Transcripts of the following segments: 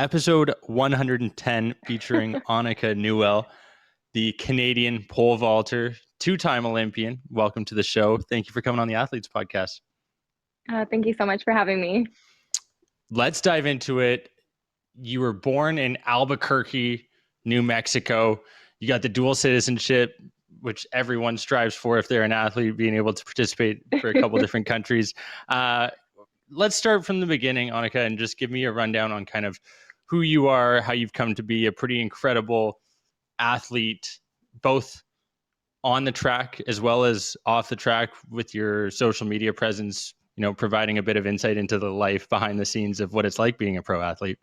episode 110 featuring Anicka Newell, the Canadian pole vaulter, two-time Olympian. Welcome to the show. Thank you for coming on the Athletes Podcast. Thank you so much for having me. Let's dive into it. You were born in Albuquerque, New Mexico. You got the dual citizenship, which everyone strives for if they're an athlete, being able to participate for a couple different countries. Let's start from the beginning, Anicka, and just give me a rundown on kind of who you are, how you've come to be a pretty incredible athlete, both on the track as well as off the track with your social media presence, providing a bit of insight into the life behind the scenes of what it's like being a pro athlete.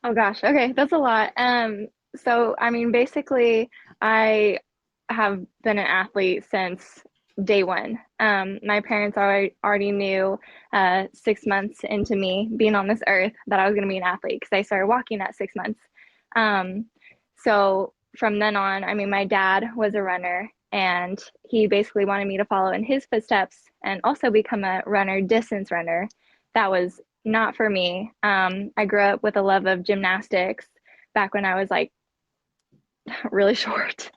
Oh gosh, okay, that's a lot. So I mean, basically, I have been an athlete since day one. My parents already knew 6 months into me being on this earth that I was going to be an athlete because I started walking at 6 months. Um, so from then on, I mean, my dad was a runner and he basically wanted me to follow in his footsteps and also become a runner, distance runner. That was not for me. I grew up with a love of gymnastics back when I was like really short.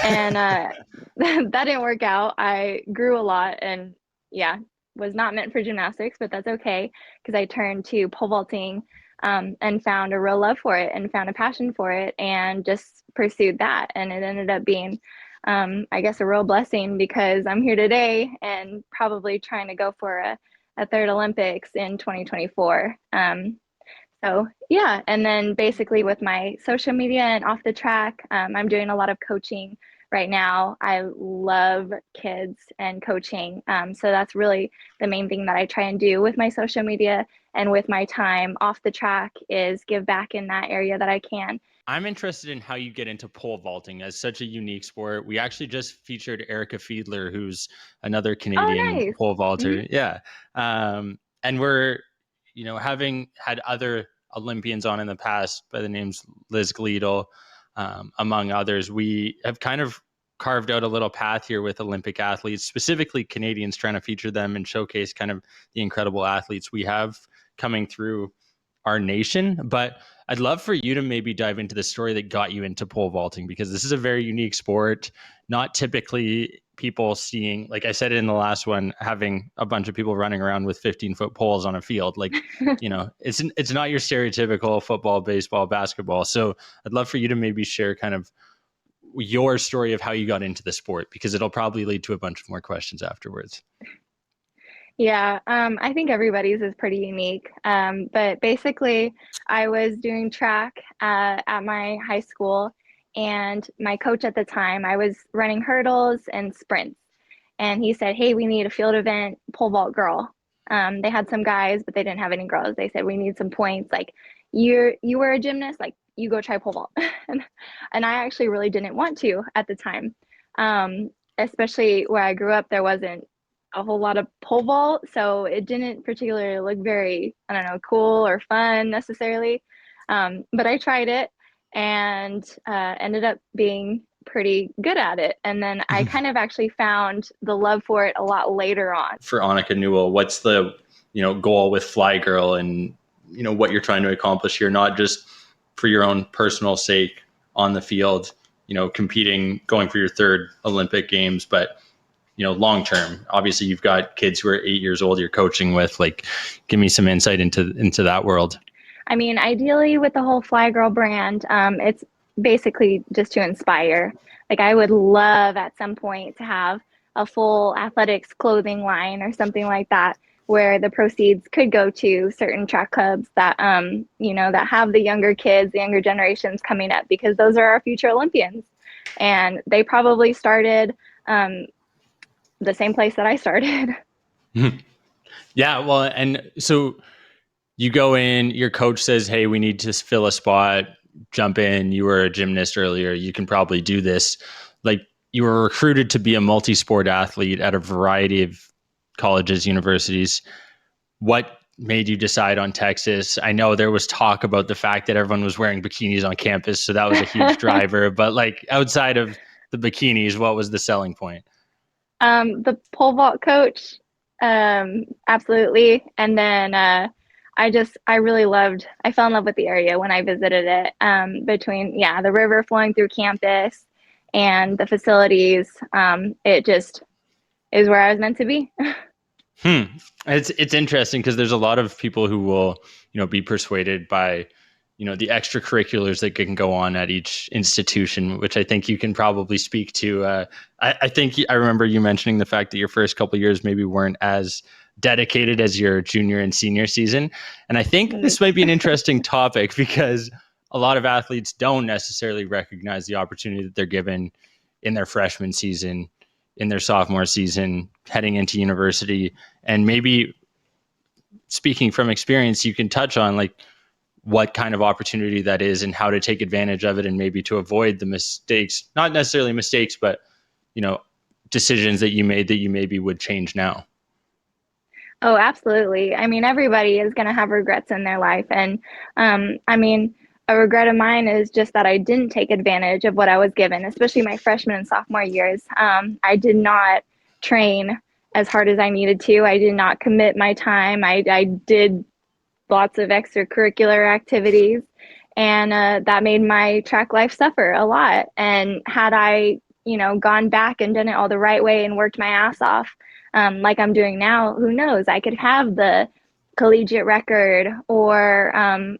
And that didn't work out. I grew a lot and yeah, was not meant for gymnastics, but that's okay because I turned to pole vaulting and found a real love for it and found a passion for it and just pursued that. And it ended up being, I guess, a real blessing because I'm here today and probably trying to go for a third Olympics in 2024. So yeah, and then basically with my social media and off the track, I'm doing a lot of coaching right now. I love kids and coaching. So that's really the main thing that I try and do with my social media and with my time off the track is give back in that area that I can. I'm interested in how you get into pole vaulting as such a unique sport. We actually just featured Erica Fiedler, who's another Oh, Canadian nice. pole vaulter. Mhm. Yeah. And we're, having had other Olympians on in the past by the names Liz Gleadle, among others, we have kind of carved out a little path here with Olympic athletes, specifically Canadians, trying to feature them and showcase kind of the incredible athletes we have coming through our nation. But I'd love for you to maybe dive into the story that got you into pole vaulting, because this is a very unique sport. Not typically people seeing, like I said in the last one, having a bunch of people running around with 15-foot poles on a field. Like, it's not your stereotypical football, baseball, basketball. So I'd love for you to maybe share kind of your story of how you got into the sport, because it'll probably lead to a bunch of more questions afterwards. Yeah, I think everybody's is pretty unique. But basically, I was doing track at my high school, and my coach at the time, I was running hurdles and sprints. And he said, "Hey, we need a field event pole vault girl." They had some guys, but they didn't have any girls. They said, "We need some points. Like, you were a gymnast, like you go try pole vault." and, and I actually really didn't want to at the time. Especially where I grew up, there wasn't a whole lot of pole vault, so it didn't particularly look very, I don't know, cool or fun necessarily. But I tried it and ended up being pretty good at it. And then I kind of actually found the love for it a lot later on. For Anicka Newell, what's the goal with Fly Girl, and what you're trying to accomplish here, not just for your own personal sake on the field, competing, going for your third Olympic Games, but long term? Obviously, you've got kids who are 8 years old you're coaching with. Like, give me some insight into that world. I mean, ideally, with the whole Fly Girl brand, it's basically just to inspire. Like, I would love at some point to have a full athletics clothing line or something like that, where the proceeds could go to certain track clubs that, that have the younger kids, the younger generations coming up, because those are our future Olympians. And they probably started the same place that I started. Yeah, well, and so you go in, your coach says, "Hey, we need to fill a spot, jump in. You were a gymnast earlier, you can probably do this." Like, you were recruited to be a multi-sport athlete at a variety of colleges, universities. What made you decide on Texas? I know there was talk about the fact that everyone was wearing bikinis on campus, so that was a huge driver. But like, outside of the bikinis, what was the selling point? The pole vault coach, absolutely. And then I really loved, I fell in love with the area when I visited it. Between, yeah, the river flowing through campus and the facilities. It just is where I was meant to be. Hmm. It's interesting because there's a lot of people who will, be persuaded by, the extracurriculars that can go on at each institution, which I think you can probably speak to. I think I remember you mentioning the fact that your first couple of years maybe weren't as dedicated as your junior and senior season. And I think Right. this might be an interesting topic because a lot of athletes don't necessarily recognize the opportunity that they're given in their freshman season, in their sophomore season, heading into university. And maybe speaking from experience, you can touch on like what kind of opportunity that is and how to take advantage of it, and maybe to avoid the mistakes, not necessarily mistakes, but you know decisions that you made that you maybe would change now. Oh, absolutely. I mean, everybody is going to have regrets in their life. And I mean, a regret of mine is just that I didn't take advantage of what I was given, especially my freshman and sophomore years. I did not train as hard as I needed to. I did not commit my time. I did lots of extracurricular activities, and that made my track life suffer a lot. And had I, gone back and done it all the right way and worked my ass off, like I'm doing now, who knows? I could have the collegiate record, or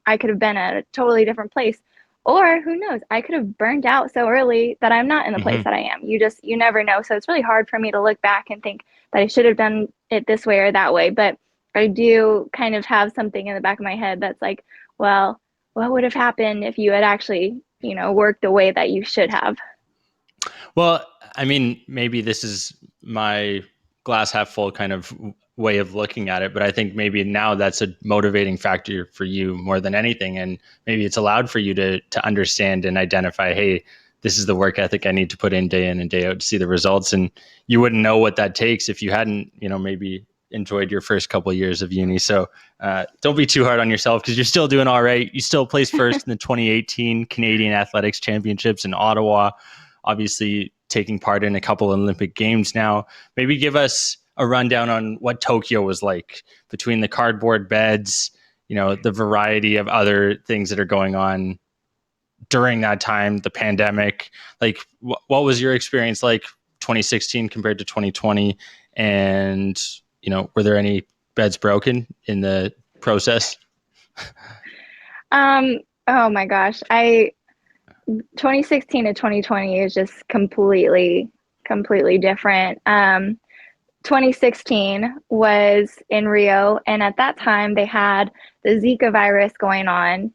I could have been at a totally different place. Or who knows? I could have burned out so early that I'm not in the place Mm-hmm. that I am. You never know. So it's really hard for me to look back and think that I should have done it this way or that way. But I do kind of have something in the back of my head that's like, well, what would have happened if you had actually, worked the way that you should have? Well, I mean, maybe this is my glass half full kind of way of looking at it, but I think maybe now that's a motivating factor for you more than anything, and maybe it's allowed for you to understand and identify, hey, this is the work ethic I need to put in day in and day out to see the results, and you wouldn't know what that takes if you hadn't, maybe enjoyed your first couple of years of uni. So don't be too hard on yourself because you're still doing all right. You still placed first in the 2018 Canadian Athletics Championships in Ottawa, obviously taking part in a couple of Olympic Games now. Maybe give us a rundown on what Tokyo was like between the cardboard beds, the variety of other things that are going on during that time, the pandemic. Like, what was your experience like 2016 compared to 2020? And, were there any beds broken in the process? Um, oh my gosh. 2016 to 2020 is just completely different. 2016 was in Rio, and at that time they had the Zika virus going on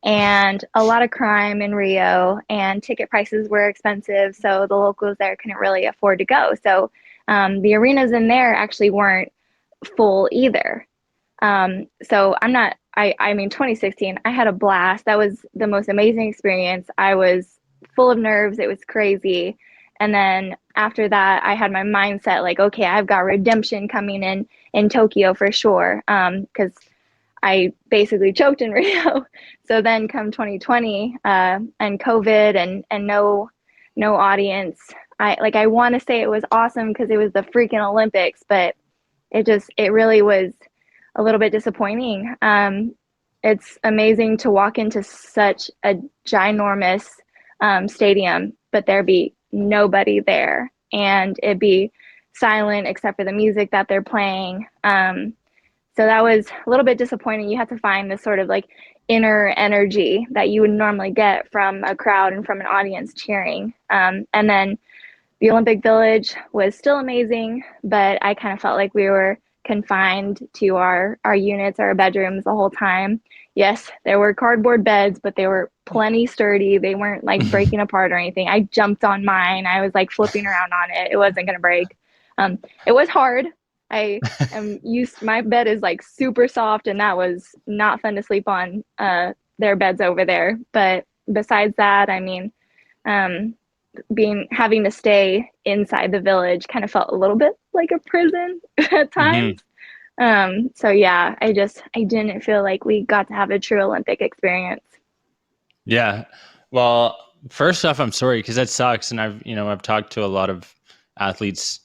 and a lot of crime in Rio, and ticket prices were expensive, so the locals there couldn't really afford to go. So the arenas in there actually weren't full either. So I mean, 2016, I had a blast. That was the most amazing experience. I was full of nerves. It was crazy. And then after that, I had my mindset like, okay, I've got redemption coming in Tokyo for sure. Because I basically choked in Rio. So then come 2020, and COVID and no audience. I want to say it was awesome because it was the freaking Olympics, but it really was a little bit disappointing. It's amazing to walk into such a ginormous stadium, but there be nobody there, and it be silent except for the music that they're playing. So that was a little bit disappointing. You have to find this sort of like inner energy that you would normally get from a crowd and from an audience cheering. And then the Olympic Village was still amazing, but I kind of felt like we were confined to our units, our bedrooms the whole time. Yes, there were cardboard beds, but they were plenty sturdy. They weren't like breaking apart or anything. I jumped on mine. I was like flipping around on it. It wasn't going to break. It was hard. I am used, my bed is like super soft, and that was not fun to sleep on their beds over there. But besides that, I mean, um, having to stay inside the village kind of felt a little bit like a prison at Mm-hmm. times. So yeah, I didn't feel like we got to have a true Olympic experience. Yeah. Well, first off, I'm sorry because that sucks, and I've talked to a lot of athletes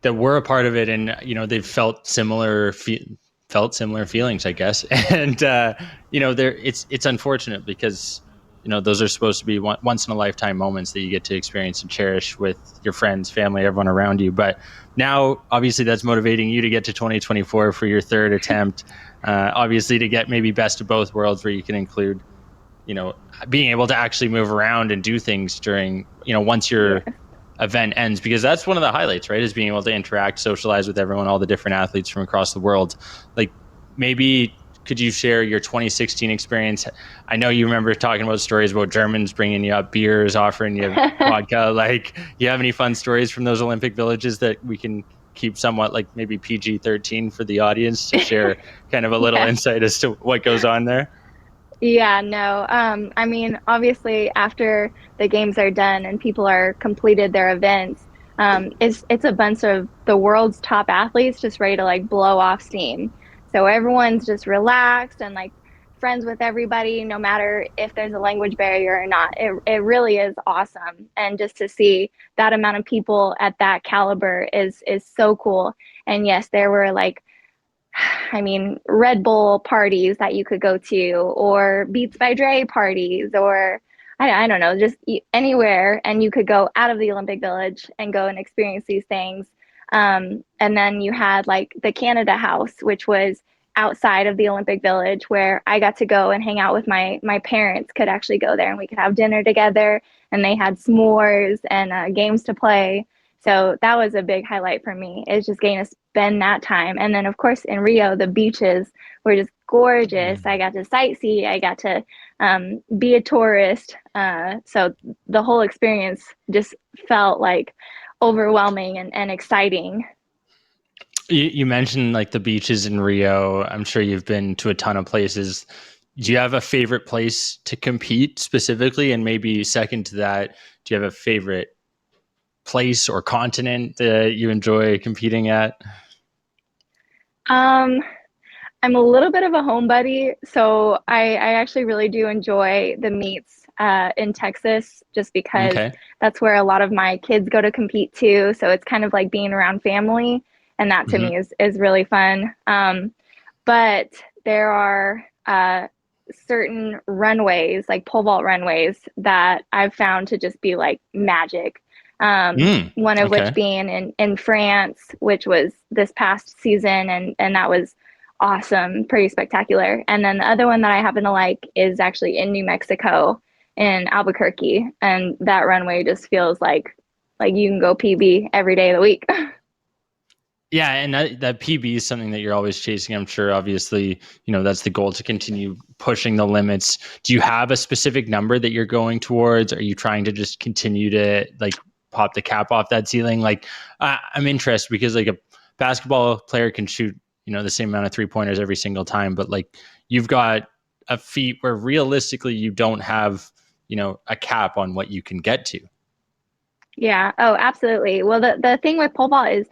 that were a part of it, and they've felt similar felt similar feelings, I guess. And there it's unfortunate because those are supposed to be once in a lifetime moments that you get to experience and cherish with your friends, family, everyone around you. But now, obviously, that's motivating you to get to 2024 for your third attempt. Obviously, to get maybe best of both worlds, where you can include you know being able to actually move around and do things during once your Yeah. event ends, because that's one of the highlights, right, is being able to interact, socialize with everyone, all the different athletes from across the world. Like, maybe could you share your 2016 experience? I know you remember talking about stories about Germans bringing you up beers, offering you vodka. Like, you have any fun stories from those Olympic villages that we can keep somewhat like maybe PG-13 for the audience to share kind of a little Yeah. insight as to what goes on there? Yeah, no. I mean, obviously, after the games are done and people are completed their events, it's a bunch of the world's top athletes just ready to like blow off steam. So everyone's just relaxed and like friends with everybody, no matter if there's a language barrier or not. It really is awesome, and just to see that amount of people at that caliber is so cool. And yes, there were like I mean, Red Bull parties that you could go to, or Beats by Dre parties, or I don't know, just anywhere. And you could go out of the Olympic Village and go and experience these things. And then you had like the Canada House, which was outside of the Olympic Village, where I got to go and hang out with my parents. Could actually go there and we could have dinner together. And they had s'mores and games to play. So that was a big highlight for me, is just getting to spend that time. And then, of course, in Rio, the beaches were just gorgeous. I got to sightsee, I got to be a tourist. So the whole experience just felt like overwhelming and exciting. You mentioned like the beaches in Rio. I'm sure you've been to a ton of places. Do you have a favorite place to compete specifically? And maybe second to that, do you have a favorite place or continent that you enjoy competing at? Um, I'm a little bit of a homebody, so I actually really do enjoy the meets in Texas, just because Okay. that's where a lot of my kids go to compete too. So it's kind of like being around family, and that to Hmm. me is really fun. But there are certain runways, like pole vault runways, that I've found to just be like magic. Mm. One of which Okay. being in France, which was this past season, and that was awesome, pretty spectacular. And then the other one that I happen to like is actually in New Mexico, in Albuquerque, and that runway just feels like you can go PB every day of the week. Yeah, and that PB is something that you're always chasing. I'm sure, obviously, that's the goal, to continue pushing the limits. Do you have a specific number that you're going towards? Are you trying to just continue to like pop the cap off that ceiling? Like, I'm interested because like a basketball player can shoot, the same amount of 3 pointers every single time, but like you've got a feat where realistically you don't have, a cap on what you can get to. Yeah. Oh, absolutely. Well, the thing with pole vault is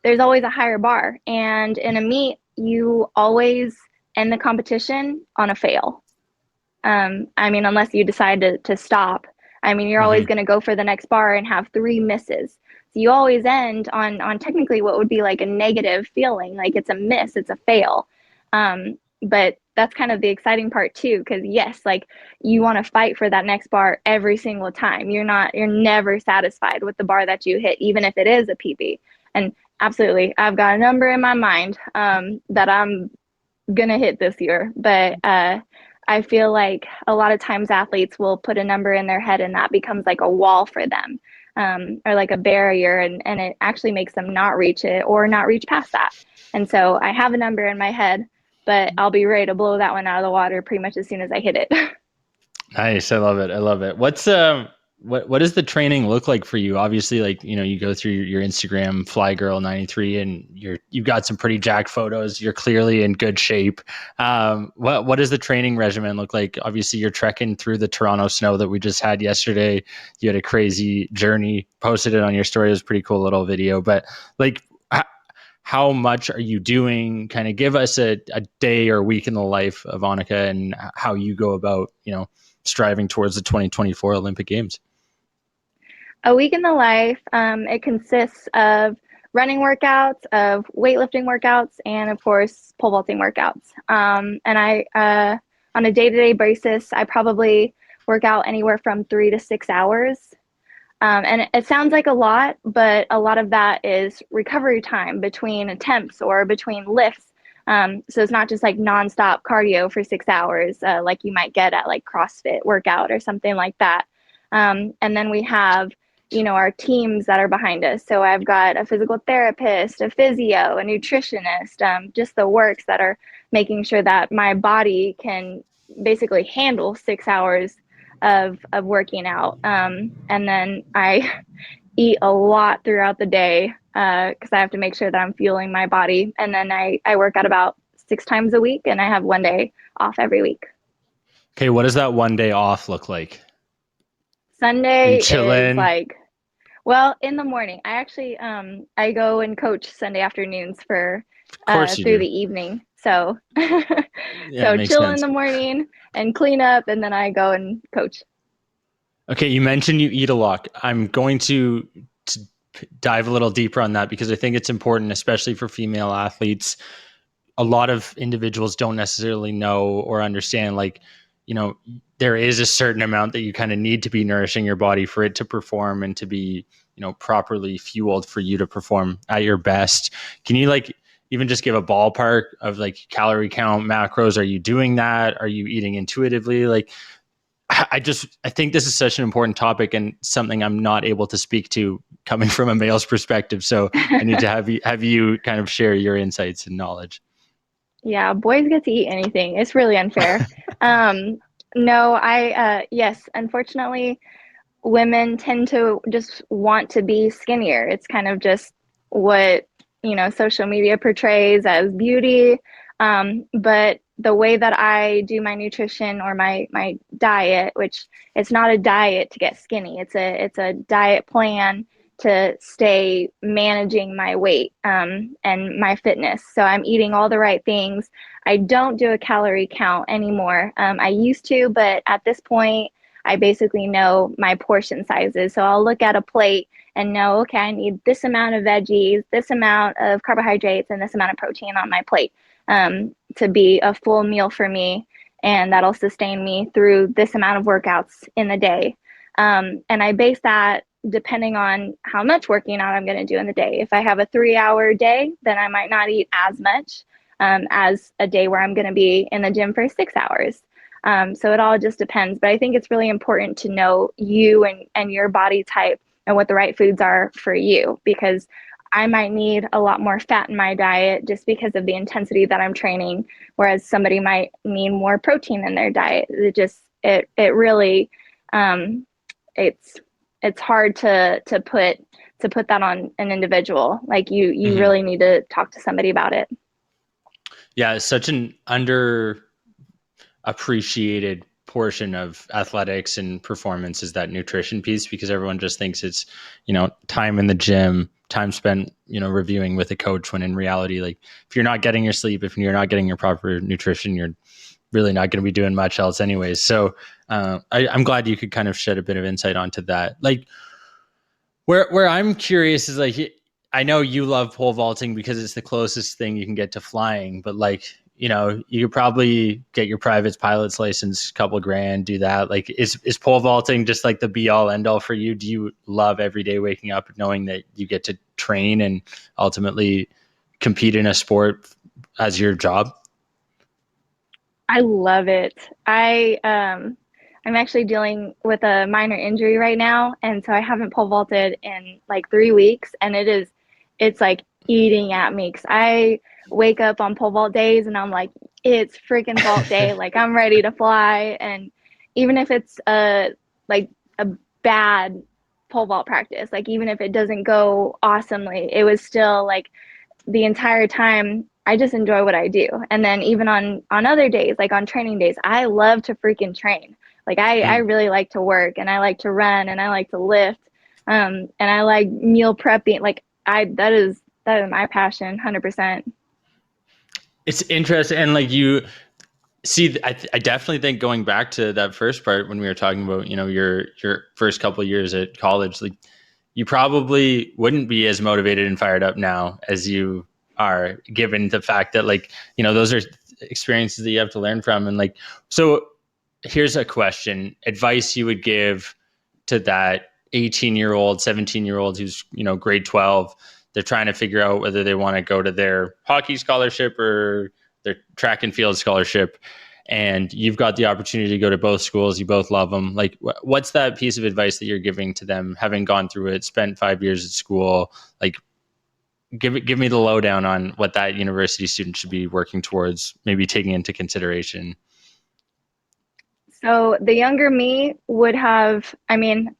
there's always a higher bar, and in a meet, you always end the competition on a fail. I mean, unless you decide to stop. I mean, you're always Hmm. going to go for the next bar and have three misses. So you always end on technically what would be like a negative feeling, like it's a miss, it's a fail. But that's kind of the exciting part too, because yes, like you want to fight for that next bar every single time. You're never satisfied with the bar that you hit, even if it is a PB. And absolutely, I've got a number in my mind that I'm gonna hit this year, but I feel like a lot of times athletes will put a number in their head and that becomes like a wall for them, or like a barrier, and it actually makes them not reach it or not reach past that. And so I have a number in my head, but I'll be ready to blow that one out of the water pretty much as soon as I hit it. Nice. I love it. I love it. What does the training look like for you? Obviously, like, you go through your Instagram Fly Girl 93 and you've got some pretty jacked photos. You're clearly in good shape. What does the training regimen look like? Obviously, you're trekking through the Toronto snow that we just had yesterday. You had a crazy journey, posted it on your story. It was a pretty cool little video, but like, how much are you doing? Kind of give us a day or week in the life of Anicka and how you go about, striving towards the 2024 Olympic Games. A week in the life, it consists of running workouts, of weightlifting workouts, and of course, pole vaulting workouts. And on a day-to-day basis, I probably work out anywhere from 3 to 6 hours. And it sounds like a lot, but a lot of that is recovery time between attempts or between lifts. So it's not just like nonstop cardio for 6 hours, like you might get at like CrossFit workout or something like that. And then we have, our teams that are behind us. So I've got a physical therapist, a physio, a nutritionist, just the works that are making sure that my body can basically handle 6 hours of working out. And then I eat a lot throughout the day because I have to make sure that I'm fueling my body. And then I work out about 6 times a week and I have one day off every week. Okay, what does that one day off look like? Are you Sunday is chilling? like, well, in the morning. I actually I go and coach Sunday afternoons for Of course you through do. the evening. So Yeah, it so makes chill in sense. the morning and clean up and then I go and coach. Okay, you mentioned you eat a lot. I'm going to dive a little deeper on that because I think it's important, especially for female athletes. A lot of individuals don't necessarily know or understand, like, you know, there is a certain amount that you kind of need to be nourishing your body for it to perform and to be, properly fueled for you to perform at your best. Can you like even just give a ballpark of like calorie count, macros? Are you doing that? Are you eating intuitively? Like, I think this is such an important topic and something I'm not able to speak to coming from a male's perspective. So I need to have you kind of share your insights and knowledge. Yeah, boys get to eat anything. It's really unfair. Um, no, yes, unfortunately, women tend to just want to be skinnier. It's kind of just what, social media portrays as beauty. But the way that I do my nutrition or my diet, which it's not a diet to get skinny, it's a diet plan to stay managing my weight and my fitness. So I'm eating all the right things. I don't do a calorie count anymore. I used to, but at this point, I basically know my portion sizes. So I'll look at a plate and know, okay, I need this amount of veggies, this amount of carbohydrates, and this amount of protein on my plate to be a full meal for me. And that'll sustain me through this amount of workouts in the day. And I base that depending on how much working out I'm going to do in the day. If I have a 3 hour day, then I might not eat as much as a day where I'm going to be in the gym for 6 hours. So it all just depends. But I think it's really important to know you and your body type and what the right foods are for you because I might need a lot more fat in my diet just because of the intensity that I'm training, whereas somebody might need more protein in their diet. It really um, it's it's hard to put that on an individual. Like you Mm-hmm. really need to talk to somebody about it. Yeah, it's such an underappreciated portion of athletics and performance is that nutrition piece because everyone just thinks it's, time in the gym, time spent, reviewing with a coach when in reality, like if you're not getting your sleep, if you're not getting your proper nutrition, you're really not going to be doing much else anyways. So I'm glad you could kind of shed a bit of insight onto that. Like where I'm curious is like I know you love pole vaulting because it's the closest thing you can get to flying, but like you could probably get your private pilot's license, a couple grand, do that. Like is pole vaulting just like the be all end all for you? Do you love every day waking up knowing that you get to train and ultimately compete in a sport as your job? I love it. I'm actually dealing with a minor injury right now, and so I haven't pole vaulted in like 3 weeks, and it's like eating at me because I wake up on pole vault days and I'm like, it's freaking vault day, like I'm ready to fly, and even if it's like a bad pole vault practice, like even if it doesn't go awesomely, it was still like the entire time I just enjoy what I do. And then even on other days, like on training days, I love to freaking train. Like I Mm. really like to work and I like to run and I like to lift. And I like meal prepping. Like I that is my passion, 100%. It's interesting, and like you see, I definitely think going back to that first part when we were talking about your first couple of years at college, like you probably wouldn't be as motivated and fired up now as you are, given the fact that, like, those are experiences that you have to learn from. And like, so here's a question: advice you would give to that 18-year-old, 17-year-old who's, grade 12. They're trying to figure out whether they want to go to their hockey scholarship or their track and field scholarship. And you've got the opportunity to go to both schools. You both love them. Like, what's that piece of advice that you're giving to them, having gone through it, spent 5 years at school? Like, give me the lowdown on what that university student should be working towards, maybe taking into consideration. So the younger me would have, I mean,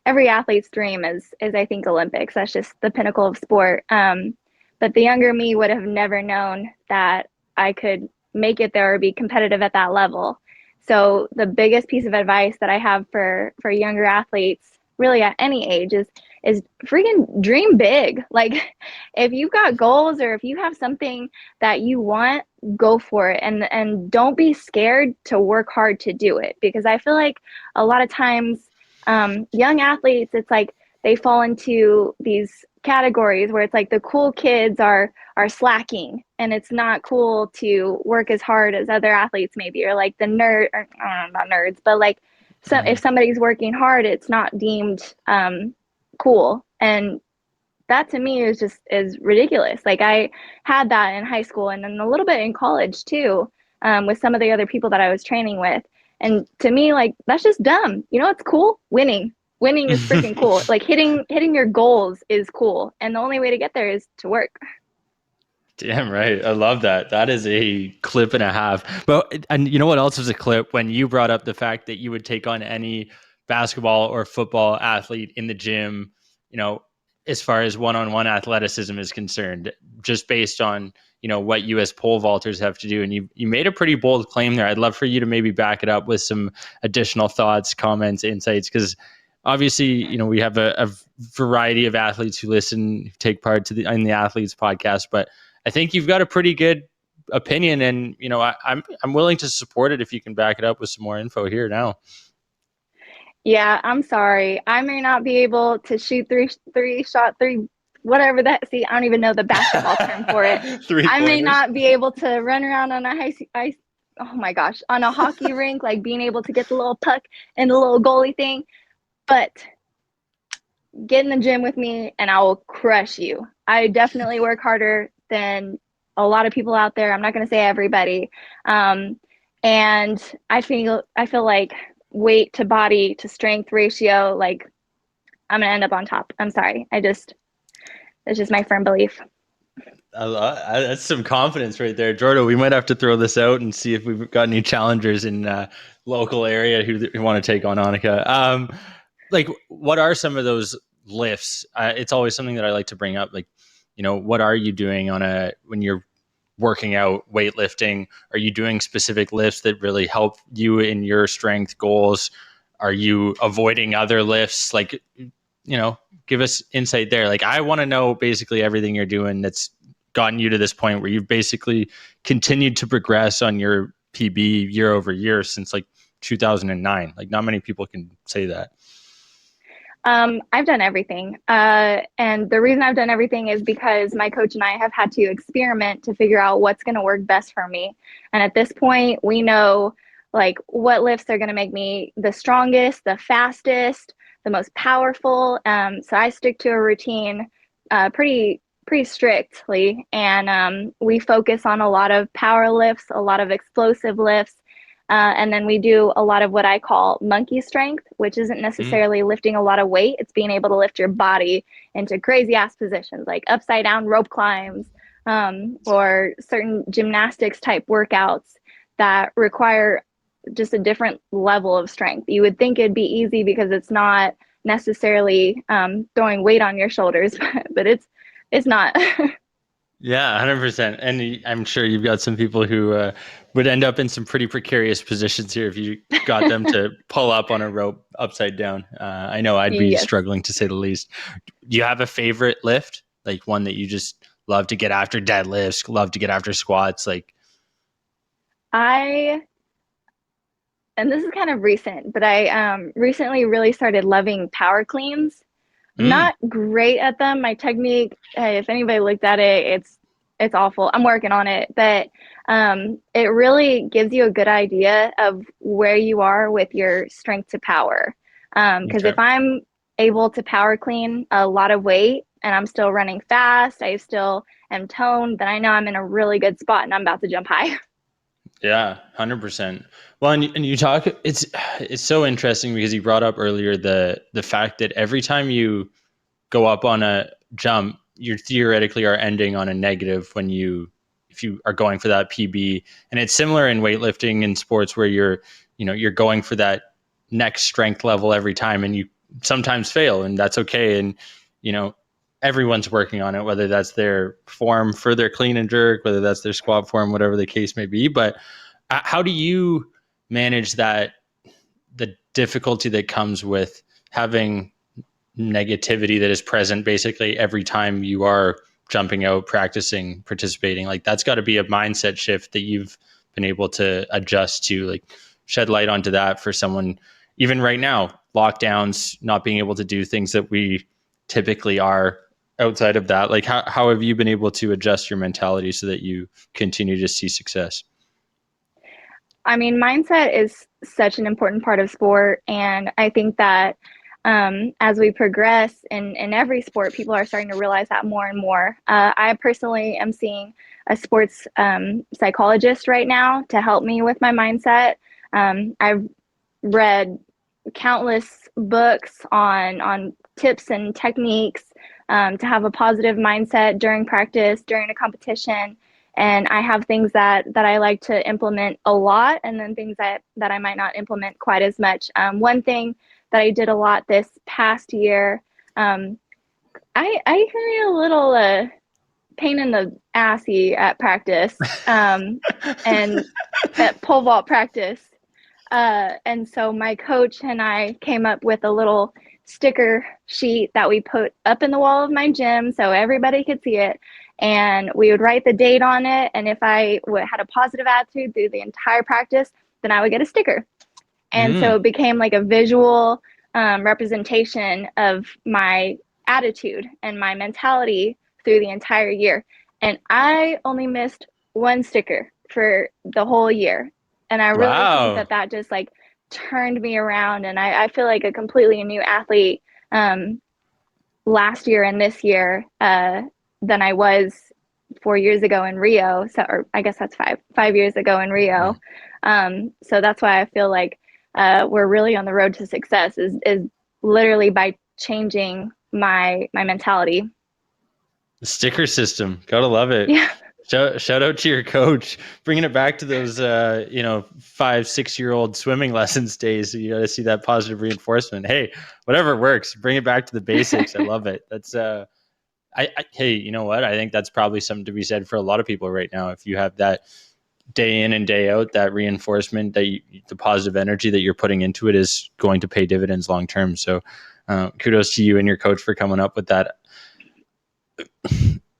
every athlete's dream is I think Olympics. That's just the pinnacle of sport. But the younger me would have never known that I could make it there or be competitive at that level. So the biggest piece of advice that I have for younger athletes, really at any age, is freaking dream big. Like if you've got goals or if you have something that you want, go for it, and don't be scared to work hard to do it, because I feel like a lot of times young athletes, it's like they fall into these categories where it's like the cool kids are slacking, and it's not cool to work as hard as other athletes maybe, or like the nerd, or I don't know, not nerds, but like, so if somebody's working hard, it's not deemed cool. And that to me is ridiculous. Like I had that in high school and then a little bit in college too, with some of the other people that I was training with. And to me, like that's just dumb. You know, it's cool. Winning. Winning is freaking cool. Like hitting your goals is cool. And the only way to get there is to work. Damn right. I love that. That is a clip and a half. But, and you know what else was a clip? When you brought up the fact that you would take on any basketball or football athlete in the gym, you know, as far as one-on-one athleticism is concerned, just based on, what you as pole vaulters have to do. And you made a pretty bold claim there. I'd love for you to maybe back it up with some additional thoughts, comments, insights, because obviously, we have a variety of athletes who listen, who take part in the athletes podcast, but I think you've got a pretty good opinion, and I'm willing to support it if you can back it up with some more info here now. Yeah, I'm sorry. I may not be able to shoot three, whatever that. See, I don't even know the basketball term for it. Three I may pointers. not be able to run around on a ice. Oh my gosh, on a hockey rink, like being able to get the little puck and the little goalie thing. But get in the gym with me, and I will crush you. I definitely work harder than a lot of people out there. I'm not going to say everybody. Um, and I feel like weight to body to strength ratio, like I'm gonna end up on top. I'm sorry. It's just my firm belief. That's some confidence right there, Jordan. We might have to throw this out and see if we've got any challengers in local area who want to take on Anicka. Like, what are some of those lifts? It's always something that I like to bring up. Like, what are you doing when you're working out, weightlifting? Are you doing specific lifts that really help you in your strength goals? Are you avoiding other lifts? Like, give us insight there. Like, I want to know basically everything you're doing that's gotten you to this point where you've basically continued to progress on your PB year over year since like 2009. Like, not many people can say that. I've done everything. And the reason I've done everything is because my coach and I have had to experiment to figure out what's going to work best for me. And at this point, we know like what lifts are going to make me the strongest, the fastest, the most powerful. So I stick to a routine pretty strictly. And we focus on a lot of power lifts, a lot of explosive lifts. And then we do a lot of what I call monkey strength, which isn't Mm. necessarily lifting a lot of weight. It's being able to lift your body into crazy ass positions like upside down rope climbs, or certain gymnastics type workouts that require just a different level of strength. You would think it'd be easy because it's not necessarily throwing weight on your shoulders, but it's not. Yeah, 100%. And I'm sure you've got some people who would end up in some pretty precarious positions here if you got them to pull up on a rope upside down. I know I'd be Yes. struggling to say the least. Do you have a favorite lift? Like one that you just love to get after? Deadlifts, love to get after squats? Like, I and this is kind of recent, but I recently really started loving power cleans. Mm, not great at them. My technique, hey, if anybody looked at it, it's awful. I'm working on it, but it really gives you a good idea of where you are with your strength to power. Because okay. if I'm able to power clean a lot of weight and I'm still running fast, I still am toned, then I know I'm in a really good spot and I'm about to jump high. Yeah, 100%. Well, and you talk, it's so interesting because you brought up earlier the fact that every time you go up on a jump, you theoretically are ending on a negative when you if you are going for that PB. And it's similar in weightlifting and sports where you're going for that next strength level every time and you sometimes fail and that's okay. And you know, everyone's working on it, whether that's their form for their clean and jerk, whether that's their squat form, whatever the case may be. But how do you manage that the difficulty that comes with having negativity that is present basically every time you are jumping out, practicing, participating? Like that's got to be a mindset shift that you've been able to adjust to, like shed light onto that for someone even right now, lockdowns, not being able to do things that we typically are outside of that. Like how have you been able to adjust your mentality so that you continue to see success? I mean, mindset is such an important part of sport. And I think that as we progress in every sport, people are starting to realize that more and more. I personally am seeing a sports psychologist right now to help me with my mindset. I've read countless books on tips and techniques to have a positive mindset during practice, during a competition. And I have things that I like to implement a lot, and then things that I might not implement quite as much. One thing that I did a lot this past year, um, I can be a little pain in the assy at practice, and at pole vault practice. And so my coach and I came up with a little sticker sheet that we put up in the wall of my gym so everybody could see it. And we would write the date on it. And if I had a positive attitude through the entire practice, then I would get a sticker. And so Mm, it became like a visual representation of my attitude and my mentality through the entire year. And I only missed one sticker for the whole year. And I really think wow. that that just like turned me around. And I feel like a completely new athlete um, last year and this year than I was 4 years ago in Rio. So, or I guess that's five years ago in Rio. So that's why I feel like we're really on the road to success is literally by changing my mentality. The sticker system, gotta love it. Yeah. Shout out to your coach, bringing it back to those 5 6 year old swimming lessons days. You got to see that positive reinforcement. Hey, whatever works, bring it back to the basics. I love it. That's hey, you know what? I think that's probably something to be said for a lot of people right now. If you have that day in and day out, that reinforcement, the positive energy that you're putting into it is going to pay dividends long term. So, kudos to you and your coach for coming up with that.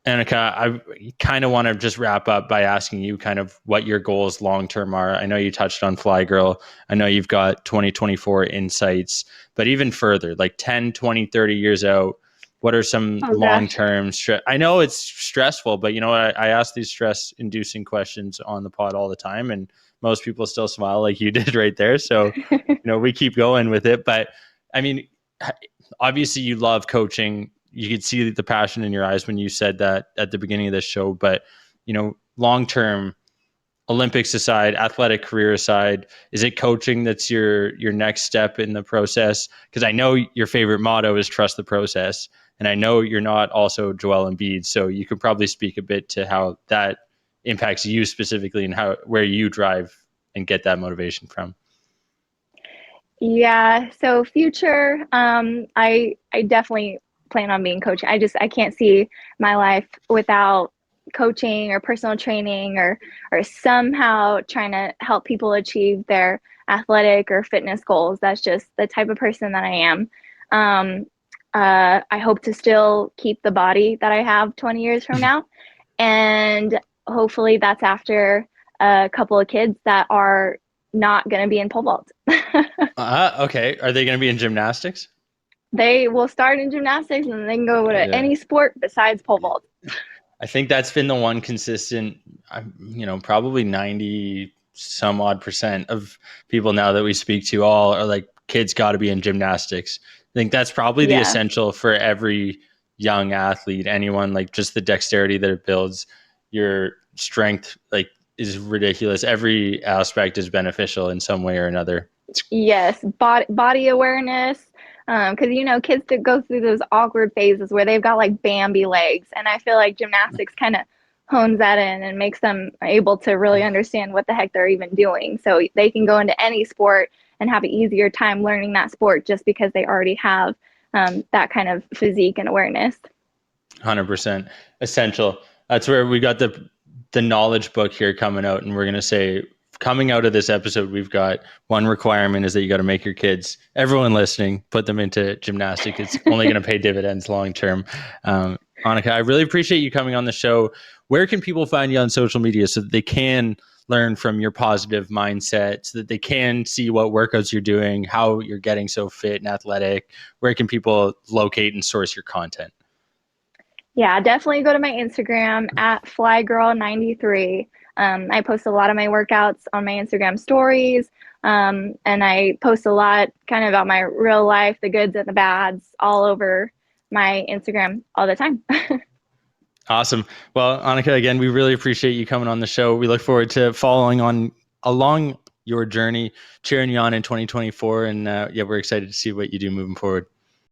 Anicka, I kind of want to just wrap up by asking you kind of what your goals long term are. I know you touched on Fly Girl. I know you've got 2024 insights, but even further, like 10, 20, 30 years out, what are some Oh long gosh. term I know it's stressful, but you know what? I ask these stress inducing questions on the pod all the time, and most people still smile like you did right there. So, we keep going with it. But I mean, obviously you love coaching. You could see the passion in your eyes when you said that at the beginning of this show. But long term, Olympics aside, athletic career aside, is it coaching that's your next step in the process? Because I know your favorite motto is trust the process, and I know you're not also Joel Embiid, so you could probably speak a bit to how that impacts you specifically and how where you drive and get that motivation from. Yeah, so future, I definitely plan on being coaching. I can't see my life without coaching or personal training or somehow trying to help people achieve their athletic or fitness goals. That's just the type of person that I am. Um, I hope to still keep the body that I have 20 years from now, and hopefully that's after a couple of kids that are not going to be in pole vault. Okay. Are they going to be in gymnastics? They will start in gymnastics and then they can go to Yeah. any sport besides pole vault. I think that's been the one consistent, probably 90 some odd percent of people now that we speak to all are like, kids got to be in gymnastics. I think that's probably the Yeah. essential for every young athlete, anyone, like just the dexterity that it builds, your strength, like is ridiculous. Every aspect is beneficial in some way or another. Yes, body awareness. Because kids that go through those awkward phases where they've got like Bambi legs, and I feel like gymnastics kind of hones that in and makes them able to really understand what the heck they're even doing. So they can go into any sport and have an easier time learning that sport just because they already have that kind of physique and awareness. 100% essential. That's where we got the knowledge book here coming out, and we're going to say, coming out of this episode, we've got one requirement is that you got to make your kids, everyone listening, put them into gymnastics. It's only going to pay dividends long term. Anicka, I really appreciate you coming on the show. Where can people find you on social media so that they can learn from your positive mindset, so that they can see what workouts you're doing, how you're getting so fit and athletic? Where can people locate and source your content? Yeah, definitely go to my Instagram at flygirl93. I post a lot of my workouts on my Instagram stories. And I post a lot kind of about my real life, the goods and the bads, all over my Instagram all the time. Awesome. Well, Anicka, again, we really appreciate you coming on the show. We look forward to following on along your journey, cheering you on in 2024. And yeah, we're excited to see what you do moving forward.